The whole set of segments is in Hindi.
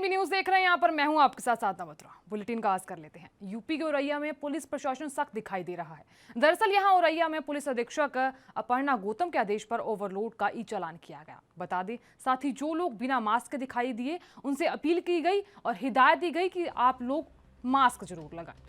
एएनबी न्यूज देख रहे हैं। यहाँ पर मैं हूं आपके साथ साधना बत्रा। बुलेटिन का आगाज कर लेते हैं। यूपी के औरैया में पुलिस प्रशासन सख्त दिखाई दे रहा है। दरअसल यहां औरैया में पुलिस अधीक्षक अपर्णा गौतम के आदेश पर ओवरलोड का ई चालान किया गया। बता दें, साथ ही जो लोग बिना मास्क के दिखाई दिए उनसे अपील की गई और हिदायत दी गई कि आप लोग मास्क जरूर लगाएं।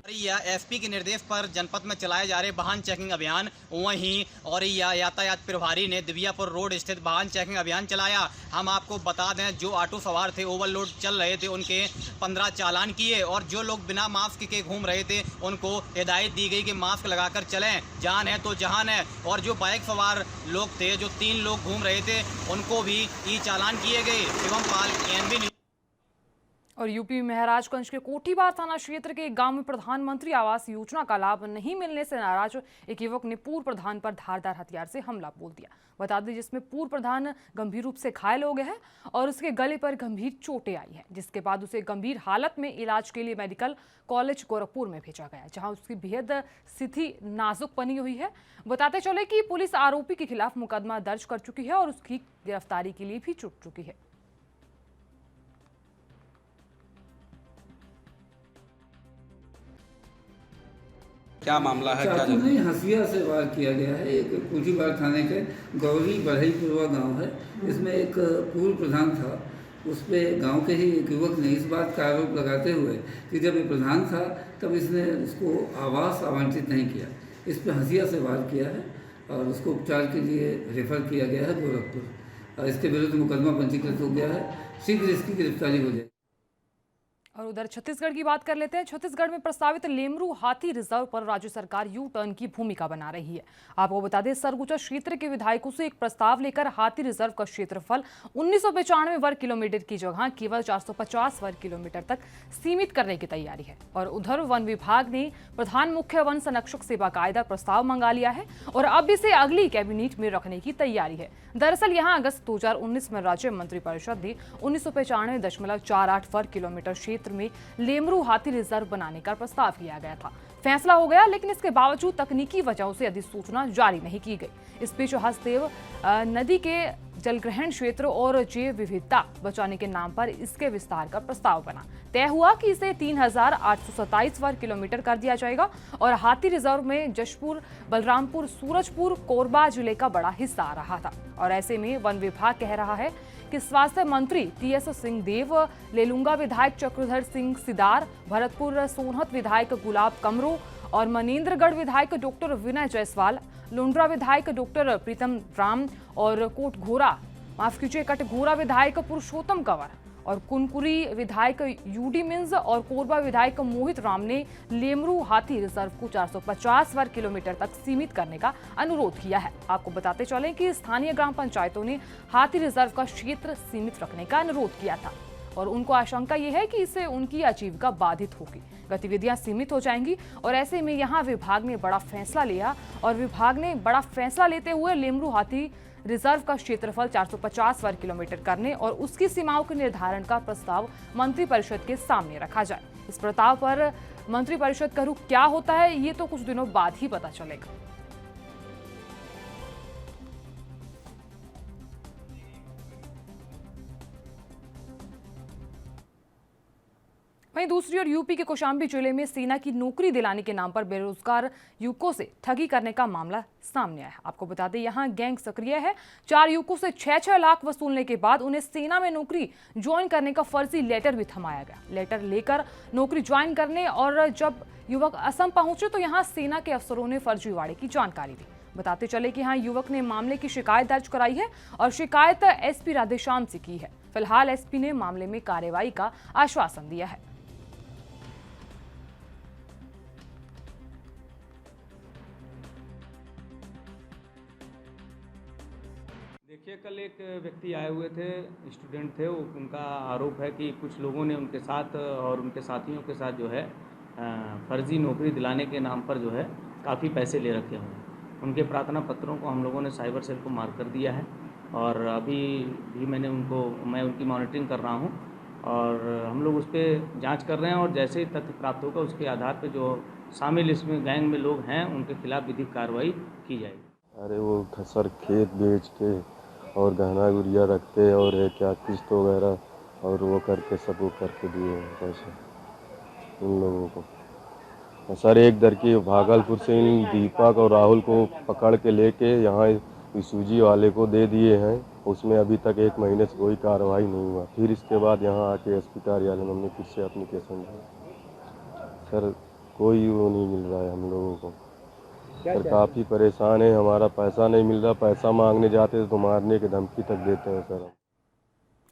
औरैया एसपी के निर्देश पर जनपद में चलाए जा रहे वाहन चेकिंग अभियान, वहीं औरैया यातायात प्रभारी ने दिव्यापुर रोड स्थित वाहन चेकिंग अभियान चलाया। हम आपको बता दें, जो ऑटो सवार थे ओवरलोड चल रहे थे उनके 15 चालान किए और जो लोग बिना मास्क के घूम रहे थे उनको हिदायत दी गई कि मास्क लगाकर चलें, जान है तो जहान है। और जो बाइक सवार लोग थे, जो 3 लोग घूम रहे थे, उनको भी ई चालान किए गए। शिवम पाल, एएनबी। और यूपी में महाराजगंज के कोठीबार थाना क्षेत्र के एक गांव में प्रधानमंत्री आवास योजना का लाभ नहीं मिलने से नाराज एक युवक ने पूर्व प्रधान पर धारदार हथियार से हमला बोल दिया। बता दें, जिसमें पूर्व प्रधान गंभीर रूप से घायल हो गए हैं और उसके गले पर गंभीर चोटें आई हैं, जिसके बाद उसे गंभीर हालत में इलाज के लिए मेडिकल कॉलेज गोरखपुर में भेजा गया, जहां उसकी बेहद स्थिति नाजुक बनी हुई है। बताते चले कि पुलिस आरोपी के खिलाफ मुकदमा दर्ज कर चुकी है और उसकी गिरफ्तारी के लिए भी जुट चुकी है। क्या मामला है? चाकू नहीं, हंसिया से वार किया गया है। एक कोठीबार थाने के गौरी बढ़ईपुरवा गांव है। इसमें एक पूर्व प्रधान था, उस पर गाँव के ही एक युवक ने इस बात का आरोप लगाते हुए कि जब ये प्रधान था तब इसने उसको आवास आवंटित नहीं किया, इस पर हंसिया से वार किया है और उसको उपचार के लिए रेफर किया गया है गोरखपुर। और इसके विरुद्ध मुकदमा पंजीकृत हो गया है। शीघ्र इसकी गिरफ्तारी हो जाएगी। और उधर छत्तीसगढ़ की बात कर लेते हैं। छत्तीसगढ़ में प्रस्तावित लेमरू हाथी रिजर्व पर राज्य सरकार यू टर्न की भूमिका बना रही है। आपको बता दें, सरगुजा क्षेत्र के विधायकों से एक प्रस्ताव लेकर हाथी रिजर्व का क्षेत्रफल 1995 वर्ग किलोमीटर की जगह केवल 450 वर्ग किलोमीटर तक सीमित करने की तैयारी है। और उधर वन विभाग ने प्रधान मुख्य वन संरक्षक से बाकायदा प्रस्ताव मंगा लिया है और अब इसे अगली कैबिनेट में रखने की तैयारी है। दरअसल यहाँ अगस्त 2019 में राज्य मंत्रिपरिषद ने 1995.48 वर्ग किलोमीटर क्षेत्र में लेमरू हाथी रिजर्व बनाने का प्रस्ताव किया गया था। फैसला हो गया, लेकिन इसके बावजूद तकनीकी वजहों से अधिसूचना जारी नहीं की गई। इस बीच हसदेव नदी के जलग्रहण क्षेत्र और जैव विविधता बचाने के नाम पर इसके विस्तार का प्रस्ताव बना। तय हुआ कि इसे 3827 वर्ग किलोमीटर कर दिया जाएगा और हाथी रिजर्व में जशपुर, बलरामपुर, सूरजपुर, कोरबा जिले का बड़ा हिस्सा आ रहा था। और ऐसे में वन विभाग कह रहा है कि स्वास्थ्य मंत्री टीएस सिंहदेव, लेलुंगा विधायक चक्रधर सिंह सिदार, भरतपुर सोनहत विधायक गुलाब कमरो और मनेन्द्रगढ़ विधायक डॉक्टर विनय जायसवाल, लुंड्रा विधायक डॉक्टर प्रीतम राम और कटघोरा विधायक पुरुषोत्तम कंवर और कुनकुरी विधायक यूडी मिंज और कोरबा विधायक मोहित राम ने लेमरू हाथी रिजर्व को 450 वर्ग किलोमीटर तक सीमित करने का अनुरोध किया है। आपको बताते चलें कि स्थानीय ग्राम पंचायतों ने हाथी रिजर्व का क्षेत्र सीमित रखने का अनुरोध किया था और उनको आशंका यह है कि इससे उनकी आजीविका बाधित होगी, गतिविधियां सीमित हो जाएंगी। और ऐसे में यहाँ विभाग ने बड़ा फैसला लिया और विभाग ने बड़ा फैसला लेते हुए लेमरू हाथी रिजर्व का क्षेत्रफल 450 वर्ग किलोमीटर करने और उसकी सीमाओं के निर्धारण का प्रस्ताव मंत्रिपरिषद के सामने रखा जाए। इस प्रस्ताव पर मंत्रिपरिषद का रुख क्या होता है, ये तो कुछ दिनों बाद ही पता चलेगा। वहीं दूसरी ओर यूपी के कौशाम्बी जिले में सेना की नौकरी दिलाने के नाम पर बेरोजगार युवकों से ठगी करने का मामला सामने आया है। आपको बता दें, यहां गैंग सक्रिय है। 4 युवकों से 6-6 लाख वसूलने के बाद उन्हें सेना में नौकरी ज्वाइन करने का फर्जी लेटर भी थमाया गया। लेटर लेकर नौकरी ज्वाइन करने और जब युवक असम पहुंचे तो यहाँ सेना के अफसरों ने फर्जीवाड़े की जानकारी दी। बताते चले कि यहाँ युवक ने मामले की शिकायत दर्ज कराई है और शिकायत एसपी राधेश्याम से की है। फिलहाल एसपी ने मामले में कार्रवाई का आश्वासन दिया है। देखिए, कल एक व्यक्ति आए हुए थे, स्टूडेंट थे। उनका आरोप है कि कुछ लोगों ने उनके साथ और उनके साथियों के साथ जो है फर्जी नौकरी दिलाने के नाम पर जो है काफ़ी पैसे ले रखे हैं। उनके प्रार्थना पत्रों को हम लोगों ने साइबर सेल को मार्क कर दिया है और अभी भी मैं उनकी मॉनिटरिंग कर रहा हूं और हम लोग उस पर जांच कर रहे हैं और जैसे ही तथ्य प्राप्त होगा उसके आधार पर जो शामिल इसमें गैंग में लोग हैं उनके खिलाफ विधिक कार्रवाई की जाएगी। अरे वो सर खेत बेच के और गहना गुड़िया रखते और क्या किस्त वगैरह और वो करके सब वो करके दिए हैं पैसे इन लोगों को। सर एक लड़की भागलपुर से इन दीपक और राहुल को पकड़ के लेके यहाँ सूजी वाले को दे दिए हैं। उसमें अभी तक 1 महीने से कोई कार्रवाई नहीं हुआ। फिर इसके बाद यहाँ आके एसपी कार्यालय में हमने फिर से एप्लीकेशन दिया। सर कोई वो नहीं मिल रहा है हम लोगों को। सर काफ़ी परेशान है, हमारा पैसा नहीं मिल रहा। पैसा मांगने जाते तो मारने की धमकी तक देते हैं सर।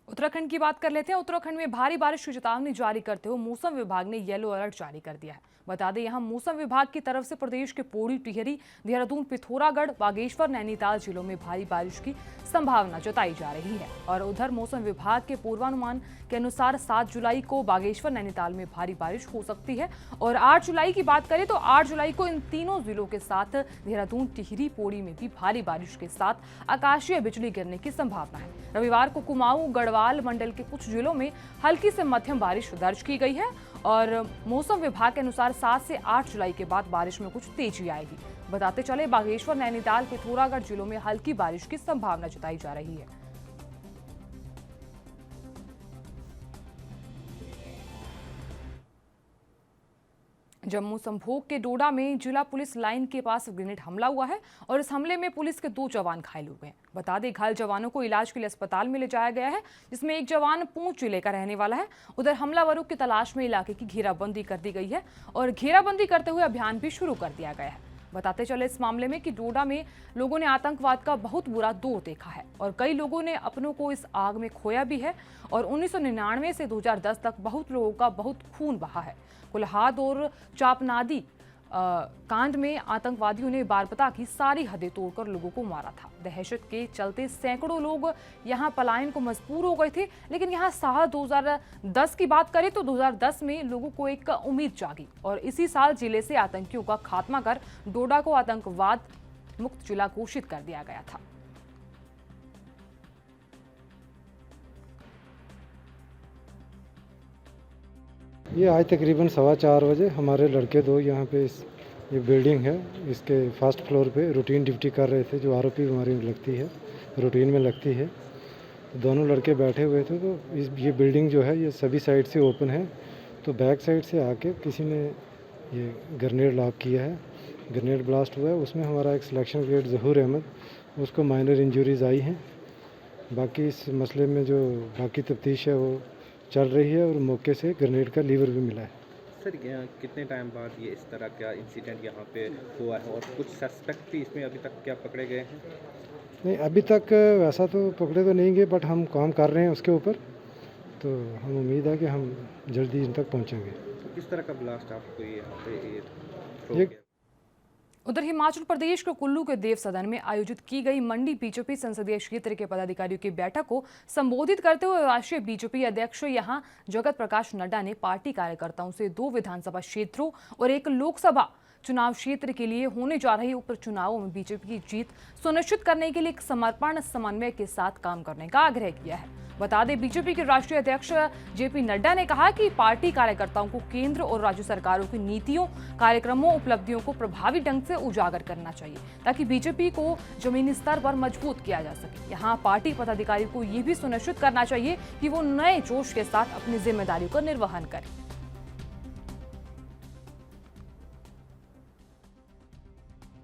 उत्तराखंड की बात कर लेते हैं। उत्तराखंड में भारी बारिश की चेतावनी जारी करते हुए मौसम विभाग ने येलो अलर्ट जारी कर दिया है। बता दें यहां मौसम विभाग की तरफ से प्रदेश के पौड़ी, टिहरी, देहरादून, पिथौरागढ़, बागेश्वर, नैनीताल जिलों में भारी बारिश की संभावना जताई जा रही है। और उधर मौसम विभाग के पूर्वानुमान के अनुसार 7 जुलाई को बागेश्वर, नैनीताल में भारी बारिश हो सकती है। और 8 जुलाई की बात करें तो 8 जुलाई को इन तीनों जिलों के साथ देहरादून, टिहरी, पौड़ी में भी भारी बारिश के साथ आकाशीय बिजली गिरने की संभावना है। रविवार को कुमाऊं, गढ़वाल मंडल के कुछ जिलों में हल्की से मध्यम बारिश दर्ज की गई है। और मौसम विभाग के अनुसार 7 से 8 जुलाई के बाद बारिश में कुछ तेजी आएगी। बताते चले बागेश्वर, नैनीताल, पिथौरागढ़ जिलों में हल्की बारिश की संभावना जताई जा रही है। जम्मू संभोग के डोडा में जिला पुलिस लाइन के पास ग्रेनेड हमला हुआ है और इस हमले में पुलिस के 2 जवान घायल हुए हैं। बता दें घायल जवानों को इलाज के लिए अस्पताल में ले जाया गया है, जिसमें एक जवान पूंछ जिले का रहने वाला है। उधर हमलावरों की तलाश में इलाके की घेराबंदी कर दी गई है और घेराबंदी करते हुए अभियान भी शुरू कर दिया गया है। बताते चले इस मामले में कि डोडा में लोगों ने आतंकवाद का बहुत बुरा दौर देखा है और कई लोगों ने अपनों को इस आग में खोया भी है। और 1999 से 2010 तक बहुत लोगों का बहुत खून बहा है। कुल्हाद और चापनादी कांड में आतंकवादियों ने बारपता की सारी हदें तोड़कर लोगों को मारा था। दहशत के चलते सैकड़ों लोग यहां पलायन को मजबूर हो गए थे। लेकिन यहां साल 2010 की बात करें तो 2010 में लोगों को एक उम्मीद जागी और इसी साल जिले से आतंकियों का खात्मा कर डोडा को आतंकवाद मुक्त जिला घोषित कर दिया गया था। ये आज तकरीबन 4:15 बजे हमारे लड़के 2 यहाँ पे ये बिल्डिंग है, इसके फर्स्ट फ्लोर पे रूटीन ड्यूटी कर रहे थे, जो आरोपी हमारी लगती है, रूटीन में लगती है। दोनों लड़के बैठे हुए थे। तो ये बिल्डिंग जो है ये सभी साइड से ओपन है। तो बैक साइड से आके किसी ने ये ग्रेनेड लॉक किया है, ग्रेनेड ब्लास्ट हुआ है। उसमें हमारा एक सिलेक्शन ग्रेड ज़हूर अहमद, उसको माइनर इंजरीज आई हैं। बाकी इस मसले में जो बाकी तफ्तीश है वो चल रही है और मौके से ग्रेनेड का लीवर भी मिला है। सर कितने टाइम बाद ये इस तरह का इंसिडेंट यहाँ पे हुआ है और कुछ सस्पेक्ट भी इसमें अभी तक क्या पकड़े गए हैं? नहीं, अभी तक वैसा तो पकड़े तो नहीं गए, बट हम काम कर रहे हैं उसके ऊपर। तो हम उम्मीद है कि हम जल्दी इन तक पहुँचेंगे। तो किस तरह का ब्लास्ट आपको यहाँ पे उधर हिमाचल प्रदेश के कुल्लू के देव सदन में आयोजित की गई मंडी बीजेपी संसदीय क्षेत्र के पदाधिकारियों की बैठक को संबोधित करते हुए राष्ट्रीय बीजेपी अध्यक्ष यहां जगत प्रकाश नड्डा ने पार्टी कार्यकर्ताओं से 2 विधानसभा क्षेत्रों और 1 लोकसभा चुनाव क्षेत्र के लिए होने जा रहे उपचुनावों में बीजेपी की जीत सुनिश्चित करने के लिए एक समर्पण समन्वय के साथ काम करने का आग्रह किया है। बता दें बीजेपी के राष्ट्रीय अध्यक्ष जेपी नड्डा ने कहा कि पार्टी कार्यकर्ताओं को केंद्र और राज्य सरकारों की नीतियों, कार्यक्रमों, उपलब्धियों को प्रभावी ढंग से उजागर करना चाहिए ताकि बीजेपी को जमीनी स्तर पर मजबूत किया जा सके। यहां पार्टी पदाधिकारियों को ये भी सुनिश्चित करना चाहिए कि वो नए जोश के साथ अपनी जिम्मेदारियों का निर्वहन करें।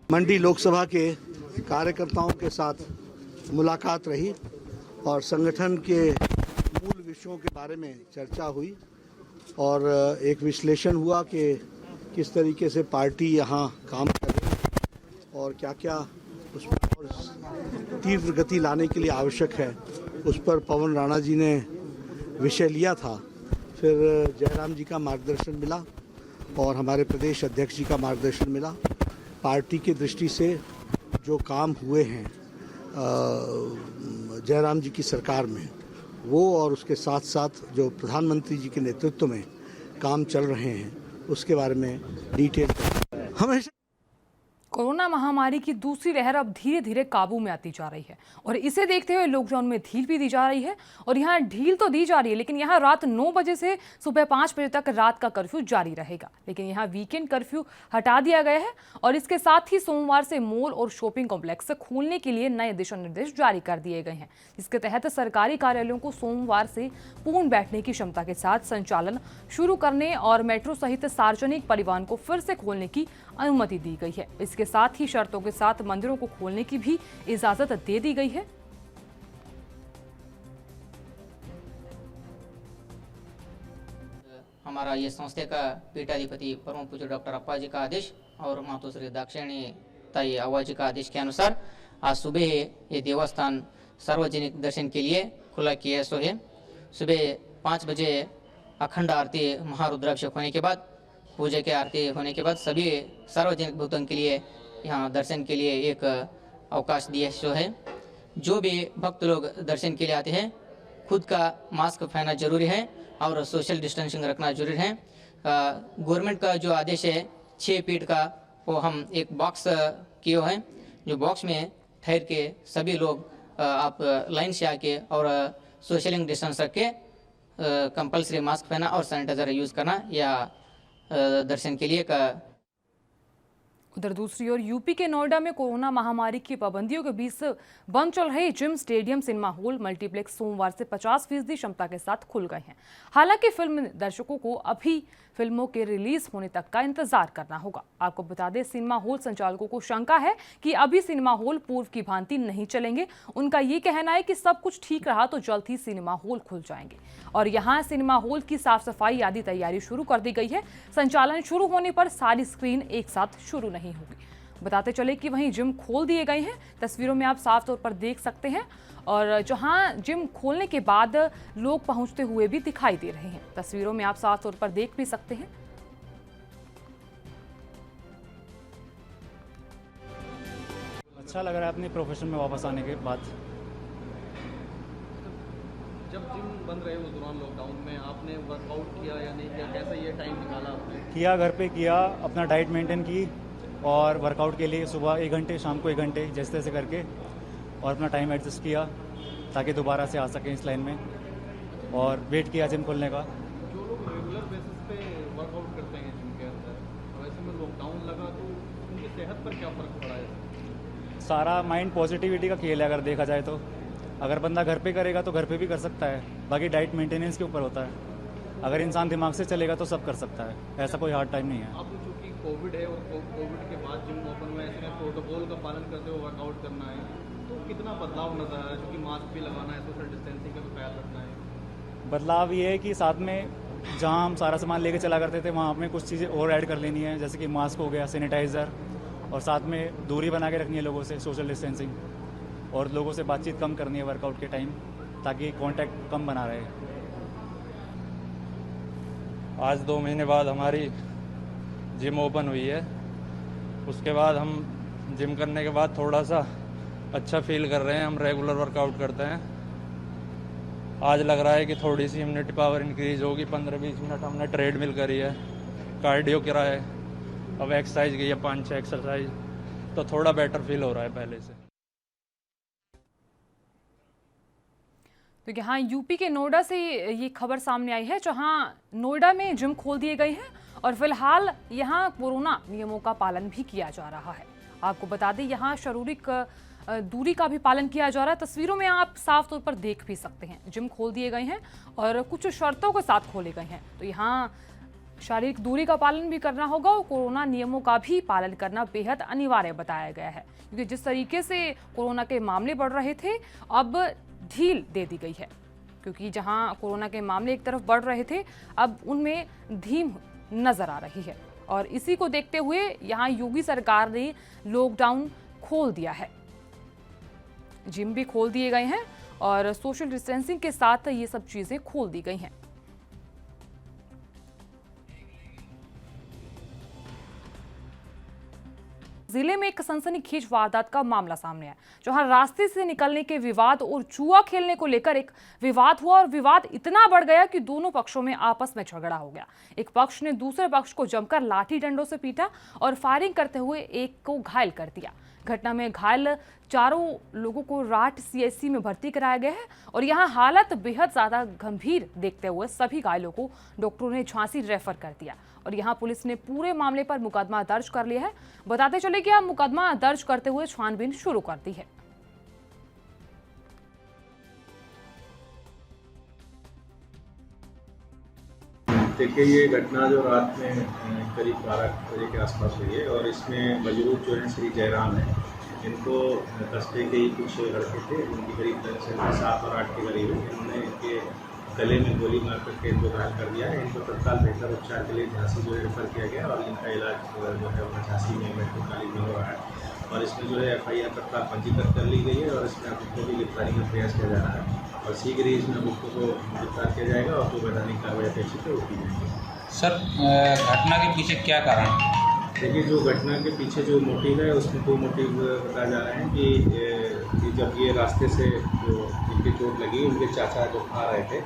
मंडी लोकसभा के कार्यकर्ताओं के साथ मुलाकात रही और संगठन के मूल विषयों के बारे में चर्चा हुई और एक विश्लेषण हुआ कि किस तरीके से पार्टी यहाँ काम कर रही है और क्या क्या उसमें और तीव्र गति लाने के लिए आवश्यक है, उस पर पवन राणा जी ने विषय लिया था। फिर जयराम जी का मार्गदर्शन मिला और हमारे प्रदेश अध्यक्ष जी का मार्गदर्शन मिला। पार्टी की दृष्टि से जो काम हुए हैं जयराम जी की सरकार में, वो और उसके साथ साथ जो प्रधानमंत्री जी के नेतृत्व में काम चल रहे हैं उसके बारे में डिटेल हमेशा कोरोना महामारी की दूसरी लहर अब धीरे धीरे काबू में आती जा रही है और इसे देखते हुए लॉकडाउन में ढील भी दी जा रही है। और यहाँ ढील तो दी जा रही है, लेकिन यहाँ रात 9 बजे से सुबह 5 बजे तक रात का कर्फ्यू जारी रहेगा। लेकिन यहाँ वीकेंड कर्फ्यू हटा दिया गया है और इसके साथ ही सोमवार से मॉल और शॉपिंग कॉम्प्लेक्स खोलने के लिए नए दिशा निर्देश जारी कर दिए गए हैं। इसके तहत सरकारी कार्यालयों को सोमवार से पूर्ण बैठने की क्षमता के साथ संचालन शुरू करने और मेट्रो सहित सार्वजनिक परिवहन को फिर से खोलने की अनुमति दी गई है। इसके साथ ही शर्तों के साथ मंदिरों को खोलने की भी इजाजत दे दी गई है। हमारा ये संस्था का पीठाधिपति परम पूज्य डॉक्टर अप्पा जी का आदेश और मातोश्री दाक्षिणी ताई आवा जी का आदेश के अनुसार आज सुबह ये देवस्थान सार्वजनिक दर्शन के लिए खुला किया सो है। सुबह 5 बजे अखंड आरती महारुद्राभिषेक होने के बाद पूजा की आरती होने के बाद सभी सार्वजनिक भक्तों के लिए यहाँ दर्शन के लिए एक अवकाश दिया सो है। जो भी भक्त लोग दर्शन के लिए आते हैं खुद का मास्क पहनना जरूरी है और सोशल डिस्टेंसिंग रखना जरूरी है। गवर्नमेंट का जो आदेश है 6 फीट का, वो हम एक बॉक्स किए हुए हैं, जो बॉक्स में ठहर के सभी लोग आप लाइन से आके और सोशल डिस्टेंस रख के कंपल्सरी मास्क पहना और सैनिटाइजर यूज़ करना या दर्शन के लिए का। उधर दूसरी ओर यूपी के नोएडा में कोरोना महामारी की पाबंदियों के बीच बंद चल रहे gym, stadium, cinema hall, multiplex सोमवार से 50% क्षमता के साथ खुल गए हैं। हालांकि फिल्म दर्शकों को अभी फिल्मों के रिलीज होने तक का इंतजार करना होगा। आपको बता दें, सिनेमा हॉल संचालकों को शंका है कि अभी सिनेमा हॉल पूर्व की भांति नहीं चलेंगे। उनका ये कहना है कि सब कुछ ठीक रहा तो जल्द ही सिनेमा हॉल खुल जाएंगे। और यहाँ सिनेमा हॉल की साफ सफाई आदि तैयारी शुरू कर दी गई है। संचालन शुरू होने पर सारी स्क्रीन एक साथ शुरू नहीं होगी। बताते चले कि वहीं जिम खोल दिए गए हैं। तस्वीरों में आप साफ तौर पर देख सकते हैं और जहां जिम खोलने के बाद लोग पहुंचते हुए भी दिखाई दे रहे हैं। तस्वीरों में आप साफ तौर पर देख भी सकते हैं। अच्छा लग रहा है अपने प्रोफेशन में वापस आने के बाद। जब जिम बंद रहे उस दौरान लॉकडाउन में आपने वर्कआउट किया या नहीं किया, कैसा ये टाइम निकाला आपने? किया, घर पे किया, अपना डाइट मेंटेन की और वर्कआउट के लिए सुबह 1 घंटे, शाम को 1 घंटे, जैसे तैसे करके और अपना टाइम एडजस्ट किया ताकि दोबारा से आ सकें इस लाइन में। और वेट किया जिम खोलने का। जो लोग रेगुलर बेसिस पे वर्कआउट करते हैं जिम के अंदर, वैसे में लॉकडाउन लगा तो उनकी सेहत पर क्या फ़र्क पड़ा है? सारा माइंड पॉजिटिविटी का खेल है अगर देखा जाए तो। अगर बंदा घर पे करेगा तो घर पे भी कर सकता है, बाकी डाइट मेंटेनेंस के ऊपर होता है। अगर इंसान दिमाग से चलेगा तो सब कर सकता है, ऐसा कोई हार्ड टाइम नहीं है। अब चूँकि कोविड है और कोविड के बाद जिम ओपन हुआ है, ऐसे में प्रोटोकॉल का पालन करते हुए वर्कआउट करना है, तो कितना बदलाव नजर आ रहा है? क्योंकि मास्क भी लगाना है, सोशल डिस्टेंसिंग का भी ख्याल रखना है। बदलाव ये है कि साथ में जहाँ हम सारा सामान लेके चला करते थे वहाँ हमें कुछ चीज़ें और ऐड कर लेनी है, जैसे कि मास्क हो गया, सैनिटाइज़र, और साथ में दूरी बना के रखनी है लोगों से, सोशल डिस्टेंसिंग, और लोगों से बातचीत कम करनी है वर्कआउट के टाइम ताकि कांटेक्ट कम बना रहे। आज 2 महीने बाद हमारी जिम ओपन हुई है। उसके बाद हम जिम करने के बाद थोड़ा सा अच्छा फील कर रहे हैं। हम रेगुलर वर्कआउट करते हैं। आज लग रहा है कि थोड़ी सी इम्यूनिटी पावर इंक्रीज होगी। 15-20 मिनट हमने ट्रेडमिल करी है, कार्डियो करा है, अब एक्सरसाइज की है 5-6 एक्सरसाइज, तो थोड़ा बेटर फील हो रहा है पहले से। तो यहाँ यूपी के नोएडा से ये खबर सामने आई है, जहाँ नोएडा में जिम खोल दिए गए हैं और फिलहाल यहाँ कोरोना नियमों का पालन भी किया जा रहा है। आपको बता दें, यहाँ शारीरिक दूरी का भी पालन किया जा रहा है। तस्वीरों में आप साफ तौर पर देख भी सकते हैं, जिम खोल दिए गए हैं और कुछ शर्तों के साथ खोले गए हैं। तो यहाँ शारीरिक दूरी का पालन भी करना होगा और कोरोना नियमों का भी पालन करना बेहद अनिवार्य बताया गया है, क्योंकि जिस तरीके से कोरोना के मामले बढ़ रहे थे, अब ढील दे दी गई है। क्योंकि जहां कोरोना के मामले एक तरफ बढ़ रहे थे, अब उनमें धीम नजर आ रही है। और इसी को देखते हुए यहां योगी सरकार ने लॉकडाउन खोल दिया है। जिम भी खोल दिए गए हैं और सोशल डिस्टेंसिंग के साथ ये सब चीजें खोल दी गई हैं। जिले में एक सनसनीखेज वारदात का मामला सामने आया, जहां रास्ते से निकलने के विवाद और जुआ खेलने को लेकर एक विवाद हुआ और विवाद इतना बढ़ गया कि दोनों पक्षों में आपस में झगड़ा हो गया। एक पक्ष ने दूसरे पक्ष को जमकर लाठी डंडों से पीटा और फायरिंग करते हुए एक को घायल कर दिया। घटना में घायल चारों लोगों को राट सीएचसी में भर्ती कराया गया है और यहां हालत बेहद ज्यादा गंभीर देखते हुए सभी घायलों को डॉक्टरों ने झांसी रेफर कर दिया और यहां पुलिस ने पूरे मामले पर मुकदमा दर्ज कर लिया है। बताते चले कि अब मुकदमा दर्ज करते हुए छानबीन शुरू कर दी है। देखिए, ये घटना जो रात में करीब 12 बजे के आसपास हुई है और इसमें मजरूर जो है श्री जयराम है, इनको कस्बे के ही कुछ लड़के थे, उनकी करीब 7 और 8 के करीब है। इन्होंने इनके गले में गोली मार करके इनको घायल कर दिया है। इनको तत्काल बेहतर उपचार के लिए झांसी जो है रेफर किया गया और इनका इलाज जो है वो झांसी में मेडिकल कॉलेज में हो रहा है और इसमें जो है FIR तत्काल पंजीकृत कर ली गई है और इसमें अभियुक्तों की गिरफ्तारी का प्रयास किया जा रहा है और शीघ्र ही इसमें अभियुक्तों को गिरफ्तार किया जाएगा और जो वैधानिक कार्रवाई अपेक्षित है वो की जाएगी। सर, घटना के पीछे क्या कारण? देखिए, जो घटना के पीछे जो मोटिव है उसमें 2 मोटिव बताए जा रहे हैं कि जब ये रास्ते से जो इनकी चोट लगी, उनके चाचा जब आ रहे थे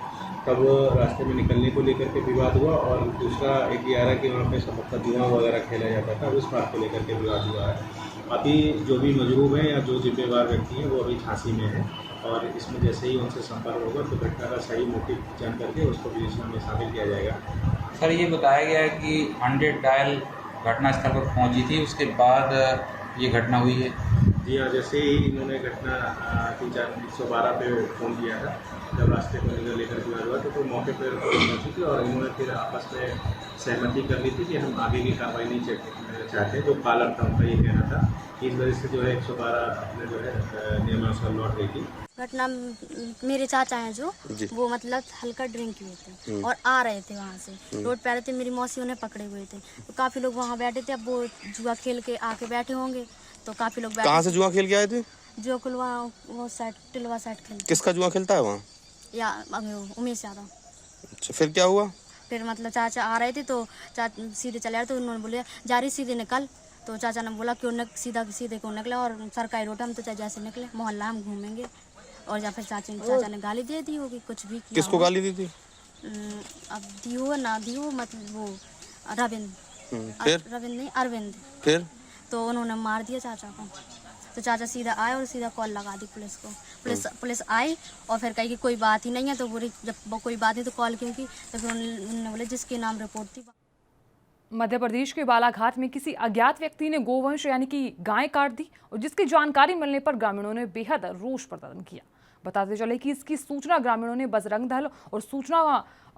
तब रास्ते में निकलने को लेकर के विवाद हुआ और दूसरा एक ये आ रहा है कि वहाँ पे सबका जुआ वगैरह खेला जाता था, उस बात को लेकर के विवाद हुआ है। अभी जो भी मजरूब हैं या जो जिम्मेवार व्यक्ति हैं वो अभी झांसी में है और इसमें जैसे ही उनसे संपर्क होगा तो घटना का सही मोटिव जान करके उसको विवेचना में शामिल किया जाएगा। सर, ये बताया गया है कि 100 डायल घटनास्थल पर पहुंची थी, उसके बाद ये घटना हुई है। जी हाँ, जैसे ही इन्होंने घटना 112 पे फ़ोन किया था, जब रास्ते को लेकर विवाद हुआ तो मौके पर पहुंची थी और इन्होंने फिर आपस में सहमति कर ली थी कि हम आगे की कार्रवाई नहीं चाहते। जो पालक था उनका ये कहना था, इस वजह से जो है 112 अपने जो है नियमानुसार लौट गई थी। घटना मेरे चाचा हैं जो वो मतलब हल्का ड्रिंक किए थे और आ रहे थे वहाँ से, रोड पे आ रहे थे, मेरी मौसी उन्हें पकड़े हुए थे तो काफ़ी लोग वहाँ बैठे थे। अब वो जुआ खेल के आके बैठे होंगे तो काफ़ी लोग कहाँ से जुआ खेल के आए थे? जो कुलवा वो साइड टिलवा साइड खेल। किसका जुआ खेलता है वहाँ? या उमेश यादव। अच्छा, फिर क्या हुआ? फिर मतलब चाचा आ रहे थे तो सीधे चले रहे तो उन्होंने बोले जा रही सीधे निकल, तो चाचा ने बोला क्यों सीधे क्यों निकले और सरकारी रोड हम तो जैसे निकले मोहल्ला हम घूमेंगे और या फिर चाचा ने गाली दे दी होगी, कुछ भी किया। किसको गाली दी थी? अब दी हो ना दी हो, मतलब वो रविंद्र नहीं अरविंद। फिर तो उन्होंने मार दिया चाचा को, तो चाचा सीधा आए और सीधा कॉल लगा दी पुलिस को। पुलिस आई और फिर कही कि कोई बात ही नहीं है, तो बोली जब कोई बात नहीं तो कॉल क्यों की, तो फिर उन्होंने बोले जिसके नाम रिपोर्ट थी। मध्य प्रदेश के बालाघाट में किसी अज्ञात व्यक्ति ने गोवंश यानी कि गाय काट दी और जिसकी जानकारी मिलने पर ग्रामीणों ने बेहद रोष प्रदर्शन किया। बताते चले कि इसकी सूचना ग्रामीणों ने बजरंग दल और सूचना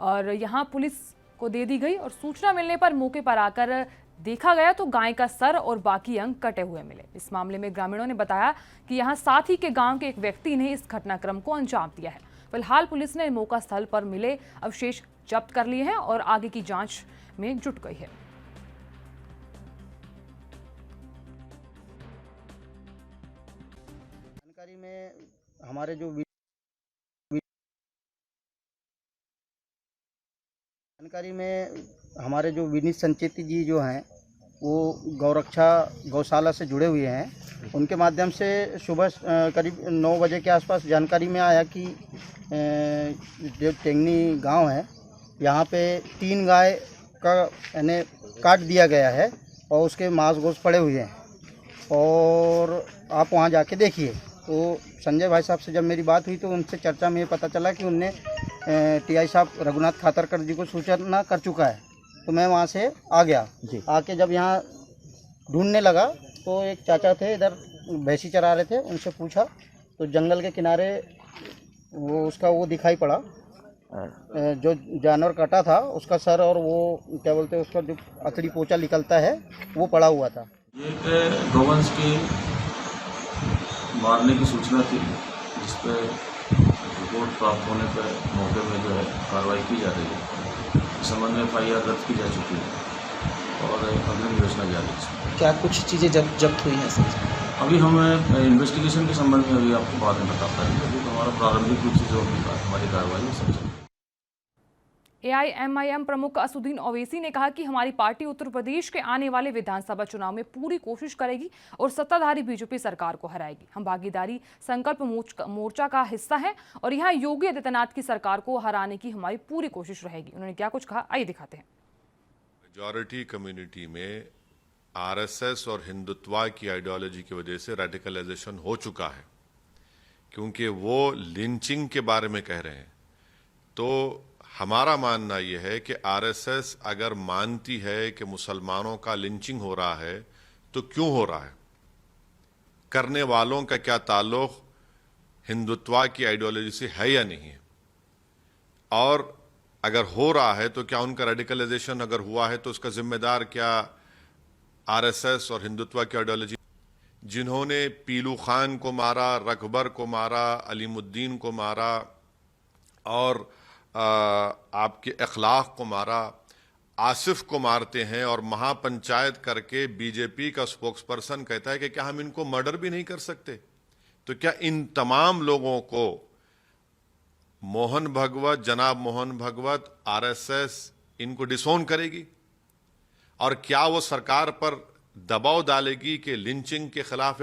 और यहाँ पुलिस को दे दी गई और सूचना मिलने पर मौके पर आकर देखा गया तो गाय का सर और बाकी अंग कटे हुए मिले। इस मामले में ग्रामीणों ने बताया कि यहाँ साथ ही के गांव के एक व्यक्ति ने इस घटनाक्रम को अंजाम दिया है। फिलहाल पुलिस ने मौका स्थल पर मिले अवशेष जब्त कर लिए हैं और आगे की जांच में जुट गई है। जानकारी में हमारे जो विनीत संचेती जी जो हैं वो गौरक्षा गौशाला से जुड़े हुए हैं। उनके माध्यम से सुबह करीब 9 बजे के आसपास जानकारी में आया कि जो टेंगनी गांव है यहाँ पे 3 गाय का यानी काट दिया गया है और उसके मांस गोश्त पड़े हुए हैं और आप वहाँ जाके देखिए। तो संजय भाई साहब से जब मेरी बात हुई तो उनसे चर्चा में पता चला कि उनने TI साहब रघुनाथ खातरकर जी को सूचना कर चुका है। तो मैं वहाँ से आ गया। आके जब यहाँ ढूंढने लगा तो एक चाचा थे इधर भैंसी चरा रहे थे, उनसे पूछा तो जंगल के किनारे वो दिखाई पड़ा, जो जानवर कटा था उसका सर और वो क्या बोलते हैं उसका जो अकड़ी पोचा निकलता है वो पड़ा हुआ था। ये गौवंश की मारने की सूचना थी, जिस पर रिपोर्ट प्राप्त होने पर मौके में जो है कार्रवाई की जा रही है। इस संबंध में FIR दर्ज की जा चुकी है और अग्रिम योजना जारी है। क्या कुछ चीज़ें जब्त हुई हैं सर? अभी हम इन्वेस्टिगेशन के संबंध में अभी आपको बाद में बता पाएंगे। अभी तो हमारा प्रारंभिक रूप से जो हमारी कार्रवाई है सब AIMIM प्रमुख असुद्दीन ओवैसी ने कहा कि हमारी पार्टी उत्तर प्रदेश के आने वाले विधानसभा चुनाव में पूरी कोशिश करेगी और सत्ताधारी बीजेपी सरकार को हराएगी। हम भागीदारी संकल्प मोर्चा का हिस्सा हैं और यहाँ योगी आदित्यनाथ की सरकार को हराने की हमारी पूरी कोशिश रहेगी। उन्होंने क्या कुछ कहा, आइए दिखाते हैं। मेजॉरिटी कम्युनिटी में RSS और हिंदुत्व की आइडियोलॉजी की वजह से रेडिकलाइजेशन हो चुका है, क्योंकि वो लिंचिंग के बारे में कह रहे हैं। तो हमारा मानना यह है कि RSS अगर मानती है कि मुसलमानों का लिंचिंग हो रहा है तो क्यों हो रहा है, करने वालों का क्या ताल्लुक हिंदुत्व की आइडियोलॉजी से है या नहीं है, और अगर हो रहा है तो क्या उनका रेडिकलाइजेशन अगर हुआ है तो उसका जिम्मेदार क्या RSS और हिंदुत्व की आइडियोलॉजी, जिन्होंने पीलू खान को मारा, रकबर को मारा, अलीमुद्दीन को मारा और आपके अखलाक को मारा, आसिफ को मारते हैं और महापंचायत करके बीजेपी का स्पोक्स पर्सन कहता है कि क्या हम इनको मर्डर भी नहीं कर सकते? तो क्या इन तमाम लोगों को मोहन भगवत, जनाब मोहन भगवत, RSS इनको डिसोन करेगी? और क्या वो सरकार पर दबाव डालेगी कि लिंचिंग के खिलाफ?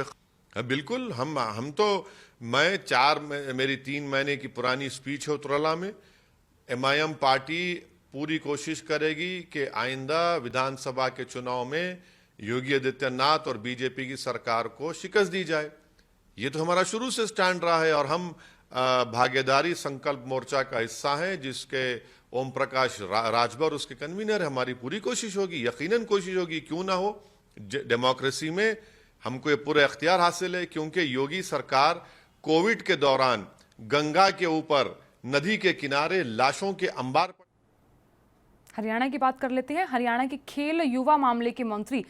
बिल्कुल, हम तो मेरी 3 महीने की पुरानी स्पीच है उत्तरला में। MIM पार्टी पूरी कोशिश करेगी कि आइंदा विधानसभा के चुनाव में योगी आदित्यनाथ और बीजेपी की सरकार को शिकस्त दी जाए। ये तो हमारा शुरू से स्टैंड रहा है और हम भागीदारी संकल्प मोर्चा का हिस्सा हैं, जिसके ओम प्रकाश राजभर उसके कन्वीनर है। हमारी पूरी कोशिश होगी, यकीनन कोशिश होगी, क्यों ना हो। डेमोक्रेसी में हमको ये पूरा इख्तियार हासिल है, क्योंकि योगी सरकार कोविड के दौरान गंगा के ऊपर नदी के किनारे लाशों के अंबार पर। हरियाणा की बात कर लेते हैं। हरियाणा के खेल युवा मामले के मंत्री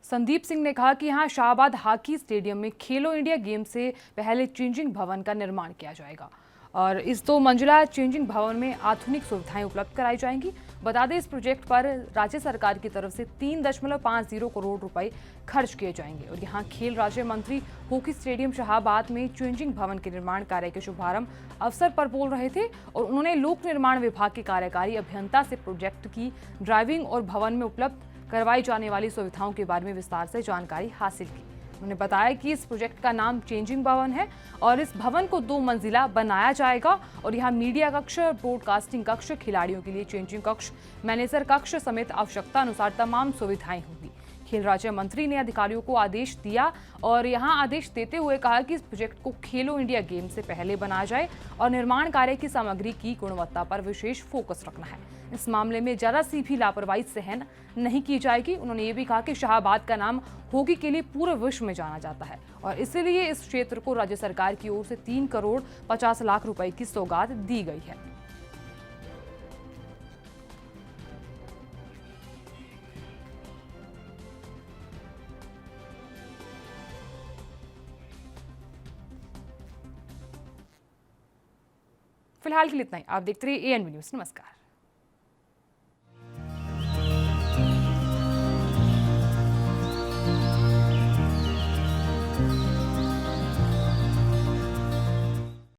संदीप सिंह ने कहा कि यहां शाहबाद हॉकी स्टेडियम में खेलो इंडिया गेम से पहले चेंजिंग भवन का निर्माण किया जाएगा और इस 2 मंजिला चेंजिंग भवन में आधुनिक सुविधाएं उपलब्ध कराई जाएंगी। बता दें, इस प्रोजेक्ट पर राज्य सरकार की तरफ से 3.50 करोड़ रुपए खर्च किए जाएंगे और यहां खेल राज्य मंत्री हॉकी स्टेडियम शाहबाद में चेंजिंग भवन के निर्माण कार्य के शुभारंभ अवसर पर बोल रहे थे और उन्होंने लोक निर्माण विभाग के कार्यकारी अभियंता से प्रोजेक्ट की ड्राइविंग और भवन में उपलब्ध करवाई जाने वाली सुविधाओं के बारे में विस्तार से जानकारी हासिल की। उन्होंने बताया कि इस प्रोजेक्ट का नाम चेंजिंग भवन है और इस भवन को 2 मंजिला बनाया जाएगा और यहाँ मीडिया कक्ष, ब्रॉडकास्टिंग कक्ष, खिलाड़ियों के लिए चेंजिंग कक्ष, मैनेजर कक्ष समेत आवश्यकता अनुसार तमाम सुविधाएं होंगी। खेल राज्य मंत्री ने अधिकारियों को आदेश दिया और यहां आदेश देते हुए कहा कि इस प्रोजेक्ट को खेलो इंडिया गेम से पहले बनाया जाए और निर्माण कार्य की सामग्री की गुणवत्ता पर विशेष फोकस रखना है। इस मामले में जरा सी भी लापरवाही सहन नहीं की जाएगी। उन्होंने ये भी कहा कि शाहबाद का नाम हॉकी के लिए पूरे विश्व में जाना जाता है और इसीलिए इस क्षेत्र को राज्य सरकार की ओर से 3 करोड़ 50 लाख रुपए की सौगात दी गई है। फिलहाल के लिए इतना ही। आप देखते रहिए ANB न्यूज़। नमस्कार।